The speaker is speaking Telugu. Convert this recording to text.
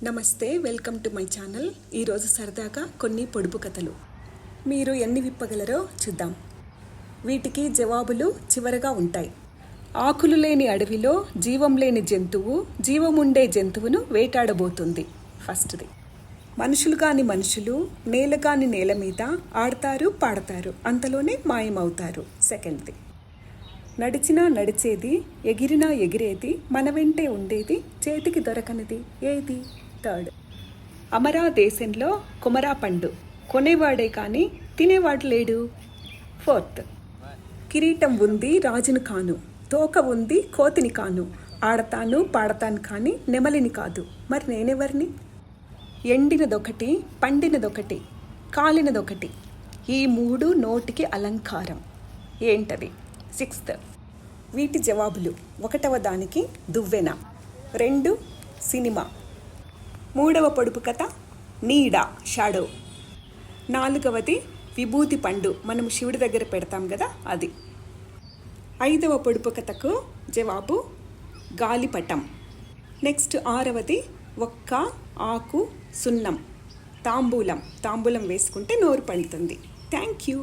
నమస్తే, వెల్కమ్ టు మై ఛానల్. ఈరోజు సరదాగా కొన్ని పొడుపు కథలు. మీరు ఎన్ని విప్పగలరో చూద్దాం. వీటికి జవాబులు చివరగా ఉంటాయి. ఆకులు లేని అడవిలో జీవం లేని జంతువు జీవముండే జంతువును వేటాడబోతుంది. ఫస్ట్ది. మనుషులు కాని మనుషులు నేల కాని నేల మీద ఆడతారు పాడతారు, అంతలోనే మాయమవుతారు. సెకండ్ది. నడిచినా నడిచేది, ఎగిరినా ఎగిరేది, మన వెంటే ఉండేది, చేతికి దొరకనిది ఏది? థర్డ్. అమరా దేశంలో కుమరా పండు, కొనేవాడే కానీ తినేవాడు లేడు. ఫోర్త్. కిరీటం ఉంది రాజును కాను, తోక ఉంది కోతిని కాను, ఆడతాను పాడతాను కానీ నెమలిని కాదు, మరి నేనెవరిని? ఎండినదొకటి, పండినదొకటి, కాలినదొకటి, ఈ మూడు నోటికి అలంకారం. ఏంటది? సిక్స్త్. వీటి జవాబులు: ఒకటవ దానికి దువ్వెన, 2 సినిమా, 3వ పొడుపు కథ నీడ షాడో, 4వది విభూతి పండు, మనం శివుడి దగ్గర పెడతాం కదా అది. 5వ పొడుపు కథకు జవాబు గాలిపటం. నెక్స్ట్ 6వది ఒక్క ఆకు సున్నం, తాంబూలం వేసుకుంటే నోరు పండుతుంది. Thank you.